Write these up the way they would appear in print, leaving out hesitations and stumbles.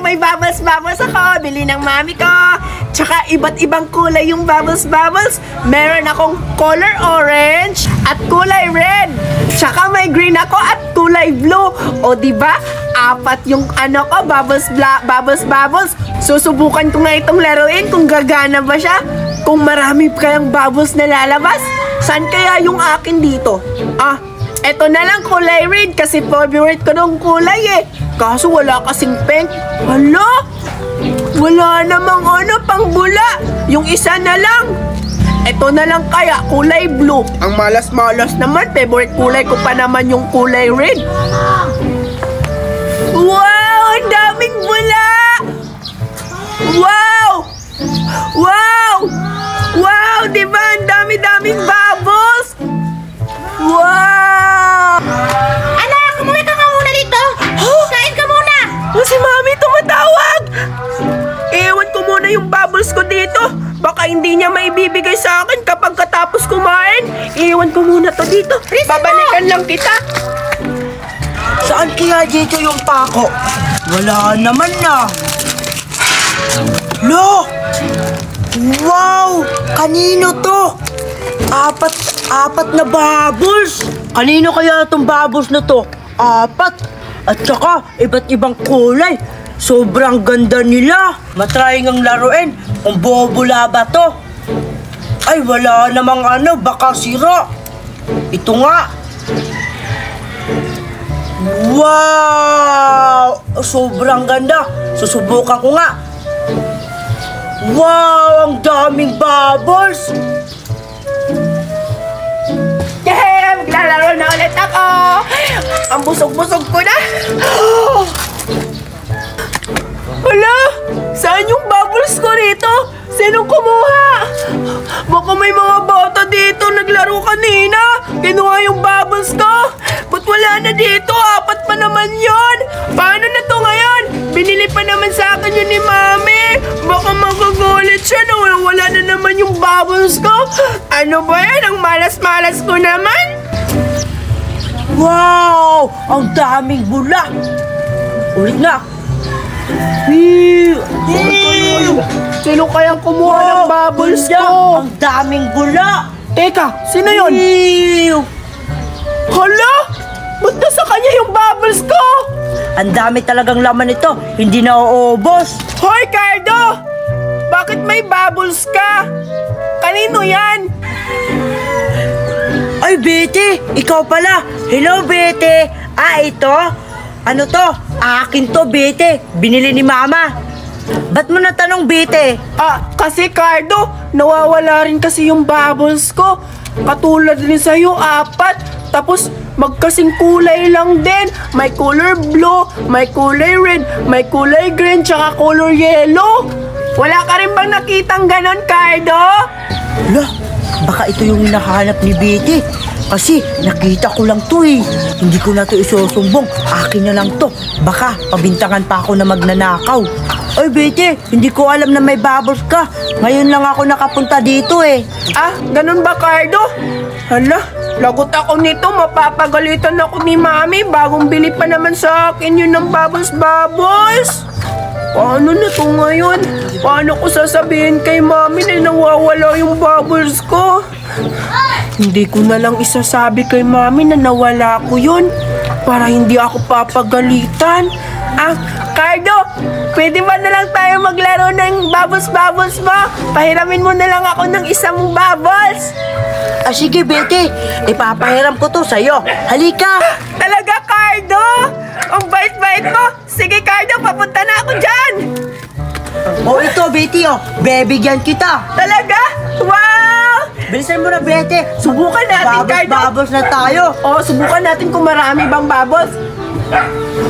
may bubbles ako. Bili ng mami ko. Tsaka iba't ibang kulay yung bubbles. Meron akong color orange at kulay red. Tsaka may green ako at kulay blue. O diba? Apat yung ano ko, bubbles. Susubukan ko nga itong laruin kung gagana ba siya. Kung marami kayang bubbles na lalabas, saan kaya yung akin dito? Eto na lang kulay red kasi favorite ko nung kulay eh. Kaso wala kasing pink. Hala? Wala namang pang bula. Yung isa na lang. Eto na lang kaya kulay blue. Ang malas-malas naman. Favorite kulay ko pa naman yung kulay red. Wow! Ang daming bula! Wow! Diba? Ang dami-daming bubbles! Wow! Anak, umuwi ka muna dito. Kain ka muna. Si Mami tumatawag! Ewan ko muna yung bubbles ko dito. Baka hindi niya maibibigay sa akin kapag katapos kumain. Ewan ko muna to dito. Babalikan lang kita. Saan kaya dito yung pako? Wala naman na. Lo! Wow! Kanino to? Apat na bubbles. Kanino kaya itong bubbles na to? Apat. At saka, iba't ibang kulay. Sobrang ganda nila. Matry ngang laruin. Kung bubula ba to? Ay, wala namang baka sira. Ito nga. Wow! Sobrang ganda. Susubukan ko nga. Wow! Ang daming bubbles. Yeah! Maglalaro na ulit ako! Ang busog-busog ko na! Hala! Saan yung bubbles ko rito? Sinong kumuha? Baka may mga bata dito naglaro kanina. Kinuha yung bubbles ko. Ba't wala na dito? Apat pa naman yon. Paano na to ngayon? Binili pa naman sa akin yun ni Mami. Baka magagulit siya na wala na naman yung bubbles ko. Ano ba yan? Ang malas-malas ko naman. Wow! Ang daming bula. Ulit na. Sino kayang kumuha ng bubbles ko? Ang daming bula. Teka, sino yun? Hala! Ba't nasa kanya yung bubbles ko? Ang dami talagang laman ito. Hindi na uubos. Hoy, Cardo! Bakit may bubbles ka? Kanino yan? Ay, Betty! Ikaw pala. Hello, Betty. Ito? Ano to? Akin to, Betty. Binili ni Mama. Ba't mo natanong, Betty? Kasi Cardo, nawawala rin kasi yung bubbles ko. Katulad rin sa'yo, apat. Tapos, magkasing kulay lang din. May color blue, may kulay red, may kulay green, tsaka color yellow. Wala ka rin bang nakitang ganon, Cardo? Lah, baka ito yung hinahanap ni Betty. Kasi nakita ko lang to eh. Hindi ko na to isusumbong. Akin na lang to. Baka pabintangan pa ako na magnanakaw. Ay, Betty, hindi ko alam na may bubbles ka. Ngayon lang ako nakapunta dito eh. Ganun ba, Cardo? Hala, lagot ako nito. Mapapagalitan ako ni Mami. Bagong bili pa naman sa akin yun ng bubbles. Paano na to ngayon? Paano ko sasabihin kay Mami na nawawala yung bubbles ko? Hindi ko na lang isasabi kay Mami na nawala ko yun para hindi ako papagalitan. Cardo, pwede ba na lang tayo maglaro ng bubbles mo? Pahiramin mo na lang ako ng isang bubbles. Sige, Betty. Ipapahiram ko to sa'yo. Halika. Talaga, Cardo? Ang bait-bait mo. Sige, Cardo, papunta na ako dyan. Ito, Betty, bebigyan kita. Talaga? Wow! Bilisan mo na, Betty. Subukan natin, Cardo. Bubbles na tayo. Subukan natin kung marami bang bubbles.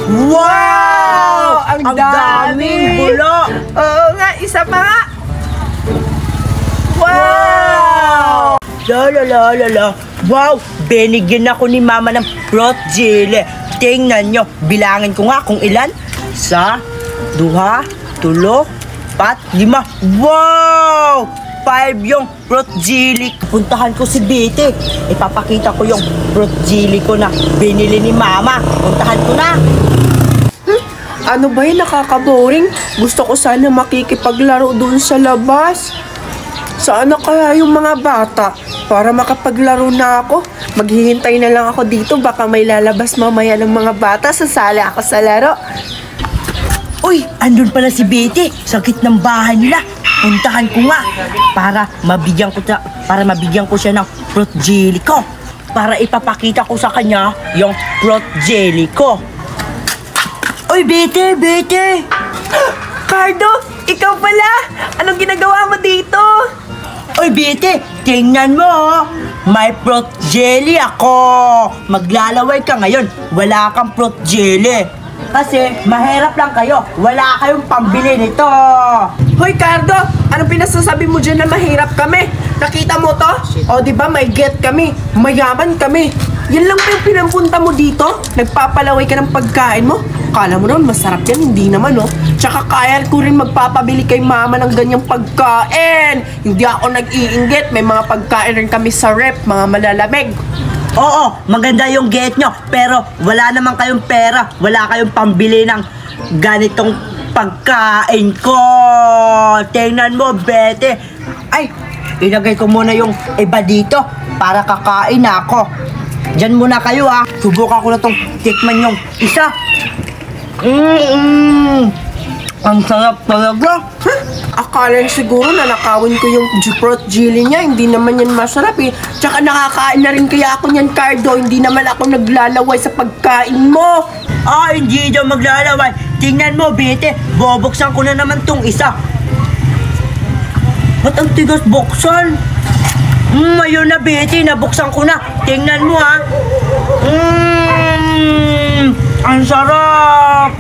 Wow! Ang daming bula. Oo nga, isa pa nga. Wow! La. Wow! Binigyan ako ni Mama ng fruit jelly. Tingnan nyo, bilangin ko nga kung ilan. 1, 2, 3, 4, 5. Wow! 5 yung fruit jelly. Puntahan ko si Betty. Ipapakita ko yung fruit jelly ko na binili ni Mama. Puntahan ko na. Ano ba yun, nakaka-boring? Gusto ko sana makikipaglaro dun sa labas. Saan na kaya yung mga bata? Para makapaglaro na ako. Maghihintay na lang ako dito. Baka may lalabas mamaya ng mga bata. Sasali ako sa laro. Uy, andun pala si Betty. Sakit ng bahay nila. Puntahan ko nga para mabigyan ko siya ng fruit jelly ko. Para ipapakita ko sa kanya yung fruit jelly ko. Uy, Betty! Cardo, ikaw pala! Anong ginagawa mo dito? Uy, Betty! Tingnan mo, oh. May fruit jelly ako. Maglalaway ka ngayon. Wala kang fruit jelly. Kasi mahirap lang kayo. Wala kayong pambili nito. Hoy, Cardo! Anong pinasasabi mo dyan na mahirap kami? Nakita mo to? O, di ba may get kami? Mayaman kami. Yan lang pa yung pinampunta mo dito? Nagpapalaway ka ng pagkain mo? Kala mo naman masarap yan, hindi naman, oh. Tsaka kaya ko rin magpapabili kay mama ng ganyang pagkain. Hindi ako nag-iinggit. May mga pagkain rin kami sa rep, mga malalamig. Oo, maganda yung get nyo. Pero wala naman kayong pera. Wala kayong pambili ng ganitong pagkain ko. Tingnan mo, Betty. Ay, ilagay ko muna yung iba dito para kakain na ako. Diyan muna kayo, ha. Subukan ko na tong tikman yung isa. Ang sarap talaga. Akala siguro na nakawin ko yung fruit jelly niya. Hindi naman yan masarap eh. Tsaka nakakain na rin kaya ako niyan, Cardo. Hindi naman ako naglalaway sa pagkain mo. Hindi daw maglalaway. Tingnan mo, Betty. Bubuksan ko na naman tong isa. Ba't ang tigas buksan? Ayun na, Betty. Nabuksan ko na. Tingnan mo, ha. Ang sarap.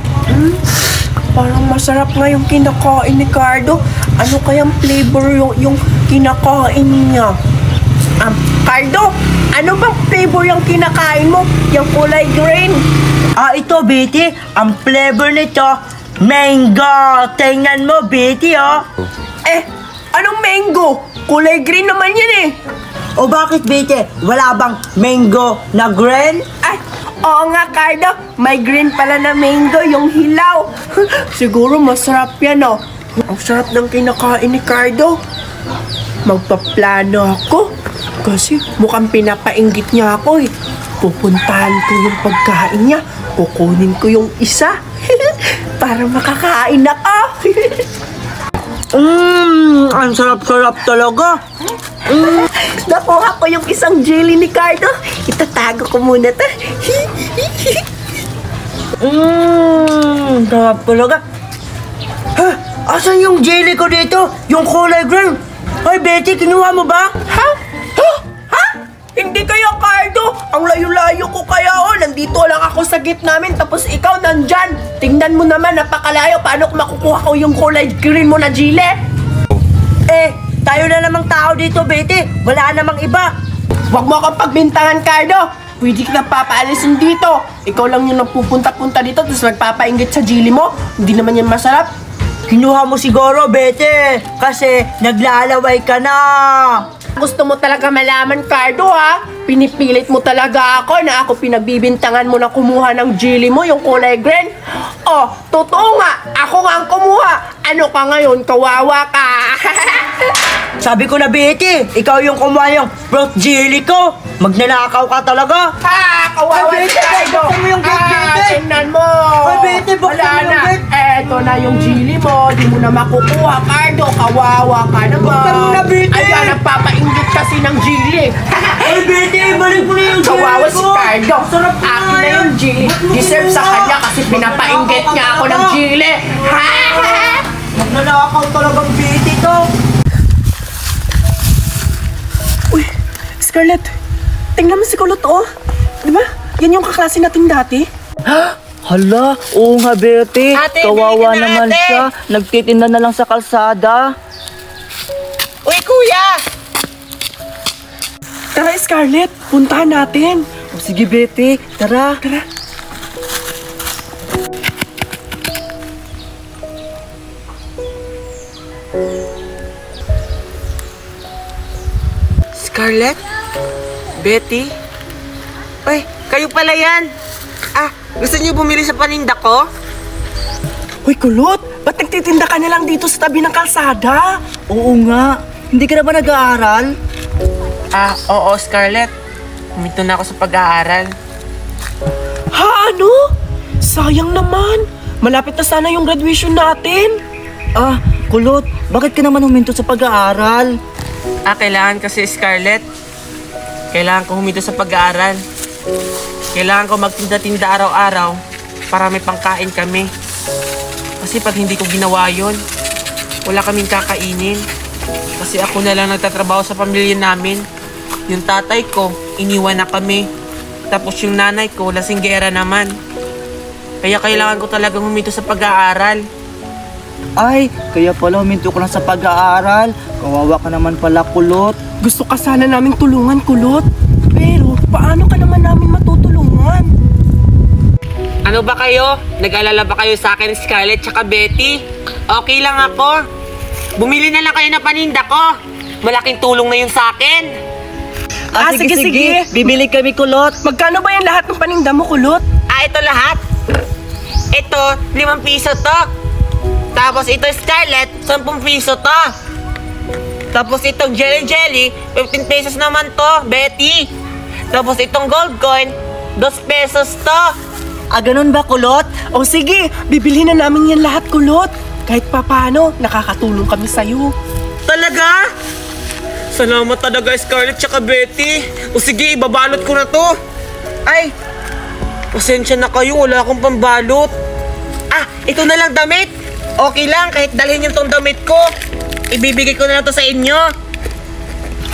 Parang masarap nga yung kinakain ni Cardo. Ano kayang flavor yung kinakain niya? Cardo, ano bang flavor yung kinakain mo? Yung kulay green? Ito, Betty. Ang flavor nito, mango. Tingnan mo, Betty, oh. Anong mango? Kulay green naman yan eh. O bakit, Betty? Wala bang mango na green? Oo nga, Cardo. May green pala na mango, yung hilaw. Siguro masarap yan, oh. Ang sarap ng kinakain ni Cardo. Magpaplano ako. Kasi mukhang pinapainggit niya ako, eh. Pupuntahan ko yung pagkain niya. Kukunin ko yung isa. Para makakain ako. Ang sarap-sarap talaga. Nakuha ko yung isang jelly ni Cardo. Itatago ko muna to. Sarap talaga. Asan yung jelly ko dito? Yung kulay green? Hoy, Betty, kinuha mo ba? Ha? Hindi kaya, Cardo. Ang layo-layo ko kaya, oh. Nandito lang ako sa gate namin, tapos ikaw nandyan. Tingnan mo naman, napakalayo. Paano kung makukuha ko yung kulay green mo na jelly? Tayo na namang tao dito, Betty. Wala namang iba. Huwag mo akong pagbintangan, Cardo. Pwede ka papaalisin dito. Ikaw lang yung nagpupunta-punta dito, tapos magpapainggit sa jelly mo. Hindi naman yan masarap. Kinuha mo siguro, Betty. Kasi naglalaway ka na. Gusto mo talaga malaman, Cardo, ha? Pinipilit mo talaga ako na ako pinagbibintangan mo na kumuha ng jelly mo, yung kulay green. Oh, totoo nga. Ako nga ang kumuha. Ano ka ngayon? Kawawa ka. Sabi ko na, Betty, ikaw yung kumuha yung fruit jelly ko. Magnanakaw ka talaga. Kawawa Ay, si Betty, Cardo. buksan mo yung gate, Betty. Tingnan mo. Ay, Betty, buksan Wala mo yung na. gate. Eto na yung jelly mo. Di mo na makukuha, Cardo. Kawawa ka naman. Buksan mo na, Betty. Ayan, nagpapainggit kasi ng jelly. Ay, Betty, balik mo na yung jelly ko. Kawawa si Cardo. Sarap na Akin na yung jelly. Deserve sa kanya kasi pinapainggit niya ako ng jelly. Magnanakaw talagang Betty to. Uy, Scarlett. Tingnan mo si Kulot, oh. Di ba? Yan yung kaklase natin dati. Hala, oo nga, Betty. Ate, Kawawa bili ka na, naman ate. siya. Nagtitinda na lang sa kalsada. Uy, kuya! Tara, Scarlett. Puntahan natin. O, sige, Betty. Tara. Tara. Scarlett? Betty? Uy, kayo pala yan. Gusto niyo bumili sa paninda ko? Hoy, kulot! Ba't nagtitinda ka na lang dito sa tabi ng kalsada? Oo nga. Hindi ka na ba nag-aaral? Oo, Scarlett. Huminto na ako sa pag-aaral. Ha, ano? Sayang naman. Malapit na sana yung graduation natin. Kulot, bakit ka naman huminto sa pag-aaral? Kailangan kasi, Scarlett. Kailangan ko huminto sa pag-aaral. Kailangan ko magtinda-tinda araw-araw para may pangkain kami. Kasi pag hindi ko ginawa yun, wala kaming kakainin. Kasi ako na lang nagtatrabaho sa pamilya namin. Yung tatay ko, iniwan na kami. Tapos yung nanay ko, lasinggera naman. Kaya kailangan ko talagang huminto sa pag-aaral. Ay, kaya pala huminto ko na sa pag-aaral. Kawawa ka naman pala, kulot. Gusto ka sana naming tulungan, kulot. Pero, paano ka naman namin matutulungan? Ano ba kayo? Nag-alala ba kayo sa akin, Scarlett tsaka Betty? Okay lang ako. Bumili na lang kayo ng paninda ko. Malaking tulong na yun sa akin. Sige. Bibili kami, kulot. Magkano ba yung lahat ng paninda mo, kulot? Ito lahat. Ito, 5 piso to. Tapos ito, Scarlett, 10 piso to. Tapos itong jelly, 15 pesos naman to, Betty. Tapos itong gold coin, 2 pesos to. Ganun ba, kulot? O sige, bibili na namin yan lahat, kulot. Kahit papano, nakakatulong kami sa'yo. Talaga? Salamat talaga, Scarlett tsaka Betty. O sige, ibabalot ko na to. Ay, pasensya na kayo, wala akong pambalot. Ito na lang damit. Okay lang, kahit dalhin yung tong damit ko. Ibibigay ko na lang to sa inyo.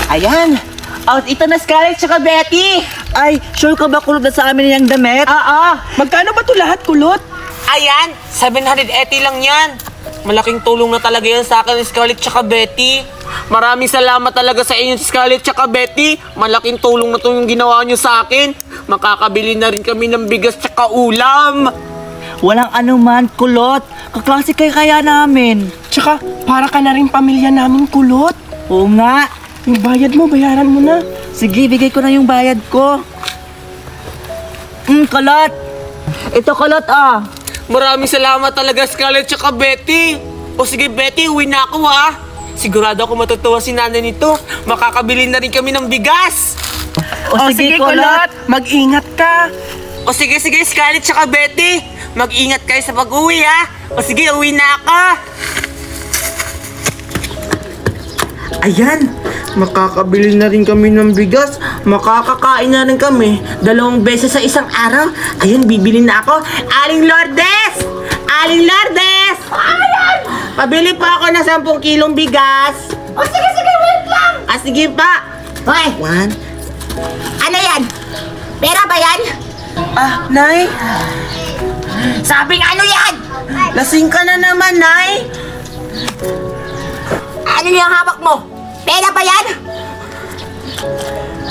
Ayan. Ito na, Scarlett tsaka Betty. Ay, sure ka ba, kulot, na sa amin yung damit? Magkano ba to lahat, kulot? Ayan, 780 lang yan. Malaking tulong na talaga yan sa akin, Scarlett tsaka Betty. Maraming salamat talaga sa inyo, Scarlett tsaka Betty. Malaking tulong na to yung ginawa nyo sa akin. Makakabili na rin kami ng bigas tsaka ulam. Walang anuman, kulot. Kaklase kaya namin. Tsaka, para ka na rin pamilya namin, kulot. Oo nga. Yung bayad mo, bayaran mo na. Sige, bigay ko na yung bayad ko. Kulot. Ito, kulot, Maraming salamat talaga, Scarlett tsaka Betty. O sige, Betty, uwi na ako, ha. Sigurado ako matutuwa si nanay nito. Makakabili na rin kami ng bigas. O sige, kulot. Mag-ingat ka. O sige, Scarlett tsaka Betty. Mag-ingat kayo sa pag-uwi, ha. O sige, uwi na ako. Ayan, makakabili na rin kami ng bigas. Makakakain na rin kami 2 beses sa isang araw. Ayan, bibili na ako. Aling Lourdes! Aling Lourdes! Ayan! Pabili pa ako ng 10 kilong bigas. O sige, wait lang! Sige pa. Hoy, 1. ano yan? Pera ba yan? Nay, Sabing ano yan? lasing ka na naman, Nay. Ano yung hawak mo? Pera ba yan?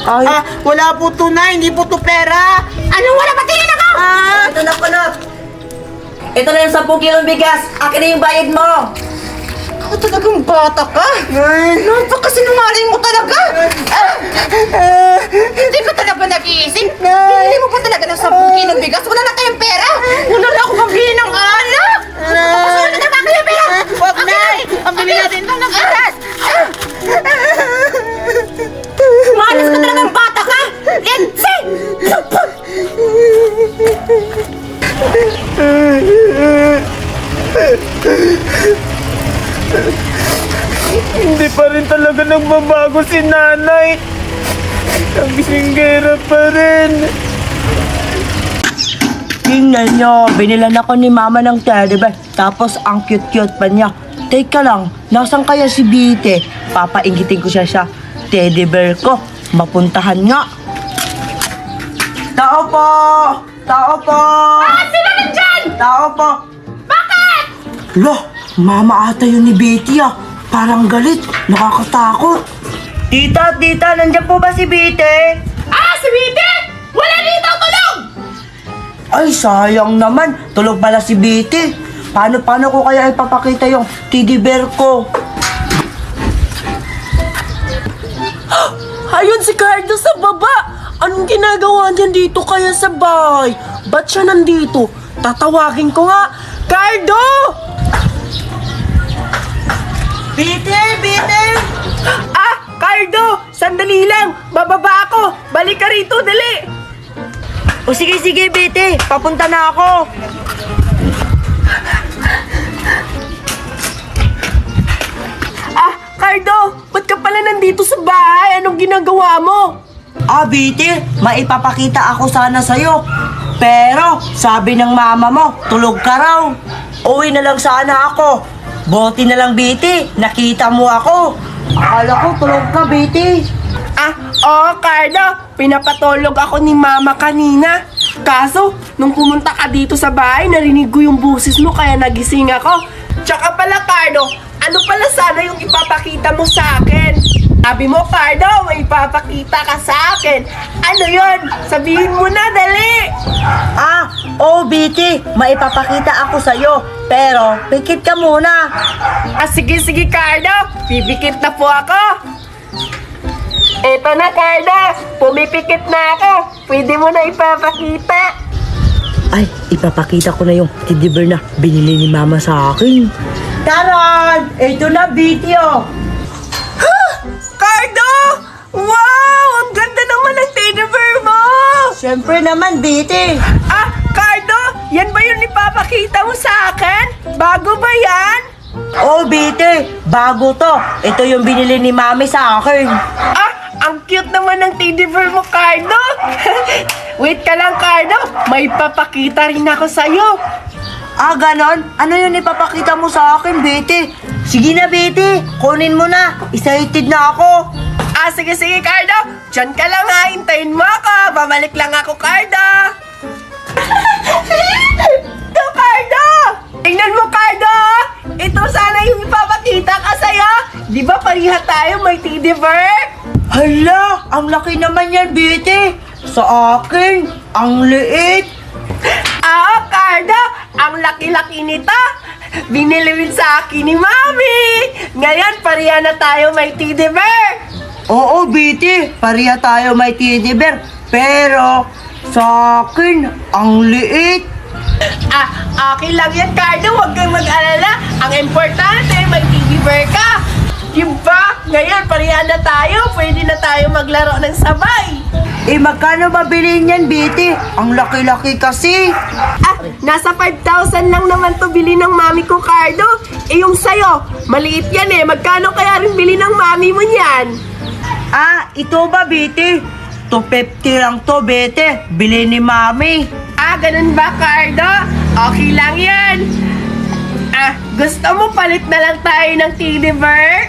Ay, wala po to, Nay. Hindi po to pera. Anong wala ba tingin ako? Ito na, kulot. Ito na yung 10 kilong bigas. Akin na yung bayad mo. Ako talagang bata ka. Napakasinungaling mo talaga. Hindi ka talaga nag-iisip. Hindi mo pa talaga ng 10 kilong bigas. Wala na tayong pera. Wala na ako pambili ng alak. Pasulit na namin yung pera. Wag, Nay. Pambili natin ito ng bigas. Malas ka talagang bata ka. Let's Hindi pa rin talaga nagbabago si nanay. Ang bisinggera pa rin. Tingnan nyo, binilan ako ni mama ng teddy bear. Tapos ang cute-cute pa niya. Teka lang, nasan kaya si Bite? Papaingitin ko siya sa teddy bear ko. Mapuntahan nga. Tao po! Tao po! Bakit sila nandyan? Tao po! Bakit? Lo, mama ata yun ni Betty Parang galit, nakakatakot. Tita, nandiyan po ba si Bite? Si Bite! Wala dito tulog! Ay, sayang naman. Tulog pala si Bite. Paano ko kaya ipapakita yung teddy bear ko? Ayun si Cardo sa baba. Anong ginagawa niyan dito kaya sa bahay? Ba't siya nandito? Tatawagin ko nga. Cardo! Sandali lang! Bababa ako! Balik ka rito, dali! O sige, Bete. Papunta na ako. Ah, Cardo! Ba't ka pala nandito sa bahay? Anong ginagawa mo? Bete, maipapakita ako sana sa'yo. Pero, sabi ng mama mo, tulog ka raw. Uwi na lang sana ako. Buti na lang, Bete. Nakita mo ako. Akala ko tulog ka, Bete. Ah, oo, Cardo. Pinapatulog ako ni Mama kanina. Kaso, nung pumunta ka dito sa bahay, narinig ko yung busis mo kaya nagising ako. Tsaka pala, Cardo, ano pala sana yung ipapakita mo sa akin? Sabi mo, Cardo, may ipapakita ka sa akin. Ano yon? Sabihin mo na, dali! Bete, maipapakita ako sa'yo. Pero, pikit ka muna. Ah, sige, Cardo. Pipikit na po ako. Eto na, Cardo. Pumipikit na ako. Pwede mo na ipapakita. Ay, ipapakita ko na yung teddy bear na binili ni mama sa akin. Taran! Ito na, Bete, oh. Cardo! Wow! Ang ganda naman ng teddy bear mo! Siyempre naman, Bete. Ah, Cardo! Yan ba yung ipapakita mo sa akin? Bago ba yan? Bete, bago to. Ito yung binili ni mami sa akin. Ah, ang cute naman ng teddy bear mo, Cardo! Wait ka lang, Cardo. May papakita rin ako sa'yo. Ganon? Ano yun ipapakita mo sa akin, Bete? Sige na, Bete. Kunin mo na. Excited na ako. Ah, sige, Cardo. Diyan ka lang ha. Hintayin mo ako. Babalik lang ako, Cardo. Ito, Cardo! Tingnan mo, Cardo! Ito sana yung ipapakita ka sa'yo. Di ba pariha tayo may teddy bear? Hala, ang laki naman yan, Bete. Sa akin, ang liit. Cardo! Ang laki-laki nito. Binili rin sa akin ni Mami. Ngayon, pariha na tayo may teddy bear. Oo, Bete. Pariya tayo may teddy bear. Pero, sa akin, ang liit. Okay lang yan, Cardo. Huwag kang mag-alala. Ang importante, may teddy bear ka. Diba? Ngayon, parihan na tayo. Pwede na tayo maglaro ng sabay. Magkano ba bilhin yan, Bete? Ang laki-laki kasi. Nasa 5,000 lang naman to bili ng mami ko, Cardo. Yung sayo, maliit yan eh. Magkano kaya rin bili ng mami mo yan? Ito ba, Bete? 250 lang to, Bete. Bili ni mami. Ganun ba, Cardo? Okay lang yan. Gusto mo palit na lang tayo ng teddy bear?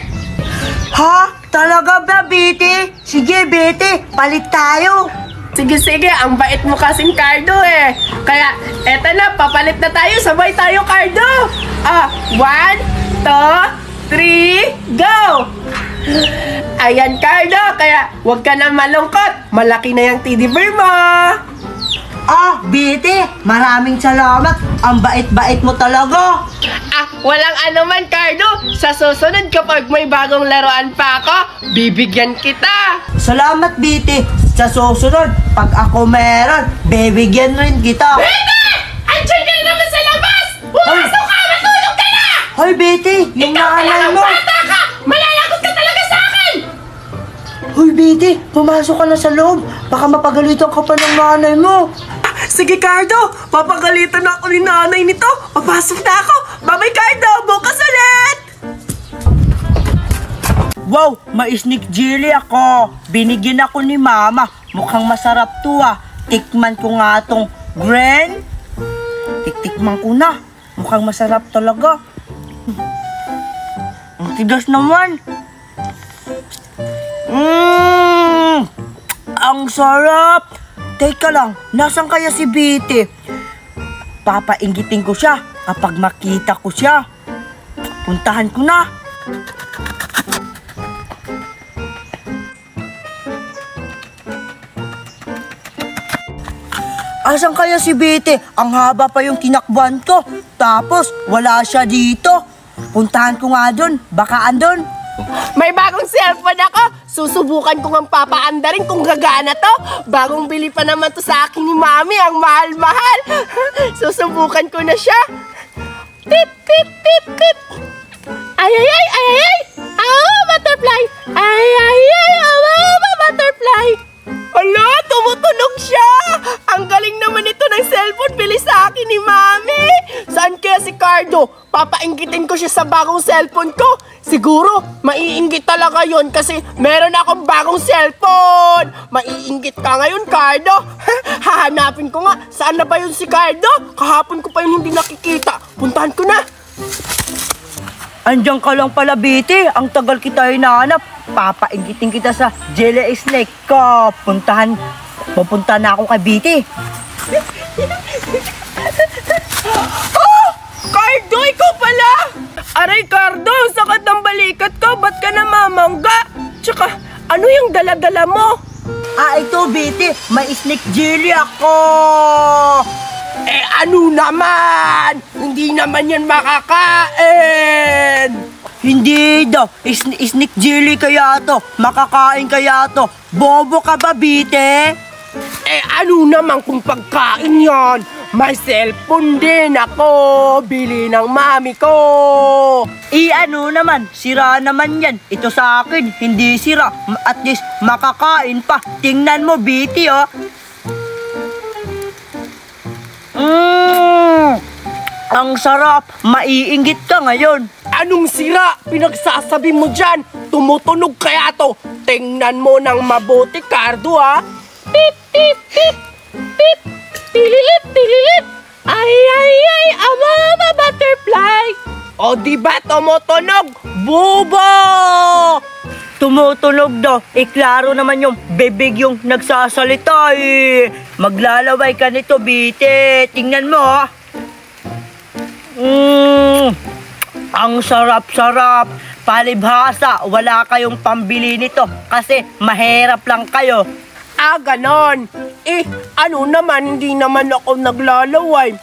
Ha? Talaga ba, Bete? Sige, Bete. Palit tayo. Sige, ang bait mo kasing, Cardo eh. Kaya, eto na, papalit na tayo. Sabay tayo, Cardo. 1, 2, 3, go! Ayan, Cardo. Kaya, huwag ka na malungkot. Malaki na yung teddy bear mo. Bete, maraming salamat. Ang bait-bait mo talaga. Walang anuman, Cardo. Sa susunod, kapag may bagong laruan pa ako, bibigyan kita. Salamat, Bete. Sa susunod, pag ako meron, bibigyan rin kita. Bete! Andiyan ka na naman sa labas! Pumasok ka! Matulog ka na! Hoy, Bete, yung nanay mo. Bata ka! Malalagot ka talaga sa akin! Hoy, Bete, pumasok ka na sa loob. Baka mapagalitan ka pa ng nanay mo. Sige, Cardo. Papagalitan ako ni nanay nito. Papasok na ako. Bye-bye, Cardo. Bukas ulit! Wow, ma-sneak jelly ako. Binigyan ako ni mama. Mukhang masarap to Tikman ko nga tong Gren. Tikman ko na. Mukhang masarap talaga. Ang tigas naman. Ang sarap. Teka lang, nasan kaya si Bete? Papainggitin ko siya kapag makita ko siya. Puntahan ko na. Asan kaya si Bete? Ang haba pa yung tinakbuhan ko. Tapos, wala siya dito. Puntahan ko nga doon. Baka andon. May bagong cellphone ako. Susubukan ko ng papaandarin kung gagana to. Bagong bili pa naman to sa akin ni Mami. Ang mahal-mahal. Susubukan ko na siya. Pip, pip, pip, pip. Ay, ay, ay, ay, ay. Butterfly. Ay, ay, ay, Ala, tumutunog siya! Ang galing naman ito ng cellphone, bili sa akin ni Mami! Saan kaya si Cardo? Papainggitin ko siya sa bagong cellphone ko. Siguro, maiinggit talaga yon kasi meron akong bagong cellphone. Maiinggit ka ngayon, Cardo. Hahanapin ko nga, saan na ba yun si Cardo? Kahapon ko pa yun hindi nakikita. Puntahan ko na. Andiyan ka lang pala, Biti. Ang tagal kita hinahanap. Papainggitin kita sa Jelly Snake ko. Pupunta na ako kay Biti. Oh! Cardo, ikaw pala! Aray, Cardo, sakit ng balikat ko. Ba't ka namamangga? Tsaka, ano yung dala-dala mo? Ito, Biti. May snake jelly ako. Eh, ano naman? Hindi naman yan makakain! Hindi daw. Snake jelly kaya to. Makakain kaya to. Bobo ka ba, Biti? Eh, ano naman kung pagkain yan? May cellphone din ako. Bili ng mami ko. Ano naman, sira naman yan. Ito sa akin, hindi sira. At least, makakain pa. Tingnan mo, Biti, oh. Ang sarap. Maiinggit ka ngayon. Anong sira? Pinagsasabi mo dyan. Tumutunog kaya to. Tingnan mo ng mabuti, Cardo, ha? Pip, pip, pip. Pip. Tililit, tililit. Ay, ay, ay. Mama butterfly. O, diba tumutunog? Bubo! Tumutunog daw. Klaro naman yung bebig yung nagsasalita eh. Maglalaway ka nito, Biti. Tingnan mo, ha? Ang sarap-sarap. Palibhasa, wala kayong pambili nito kasi mahirap lang kayo. Ah, ganon. Eh, ano naman, hindi naman ako naglalaway.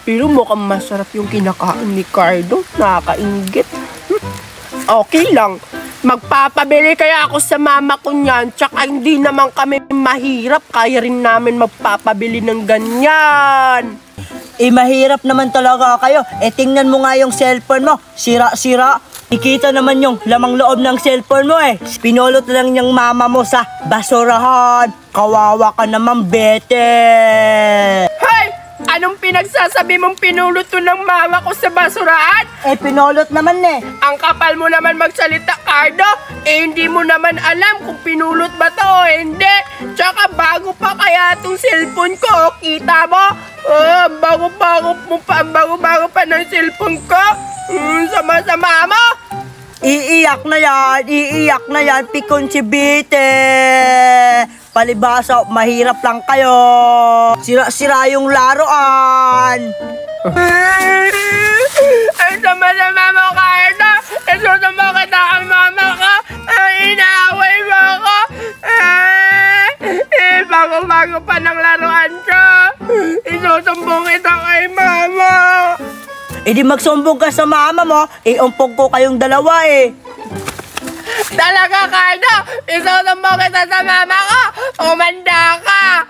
Pero mukhang masarap yung kinakain ni Cardo. Nakakaingit. Okay lang. Magpapabili kaya ako sa mama ko niyan. Tsaka hindi naman kami mahirap. Kaya rin namin magpapabili ng ganyan. Mahirap naman talaga kayo. Tingnan mo nga yung cellphone mo. Sira-sira. Ikita naman yung lamang loob ng cellphone mo eh. Pinulot lang yung mama mo sa basurahan. Kawawa ka naman, Bete. Hey! Anong pinagsasabi mong pinulot to ng mama ko sa basurahan? Pinulot naman eh. Ang kapal mo naman magsalita, Cardo. Hindi mo naman alam kung pinulot ba to o hindi. Tsaka bago pa kaya itong cellphone ko. Kita mo? Bago-bago pa ng cellphone ko. Sama-sama mo. Iiyak na yan, pikon si Bete. Palibasa, mahirap lang kayo. Sira-sira yung laruan. Ay, sama-sama mo, Cardo. Isusama kita ang mama ko. Inaaway mo ako. Bago-bago pa ng laruan ko. Isusumbong kita kay mama. Di magsumbong ka sa mama mo, umpog ko kayong dalawa eh. Talaga, Cardo? Isusumbong kita sa mama ko. Umanda ka.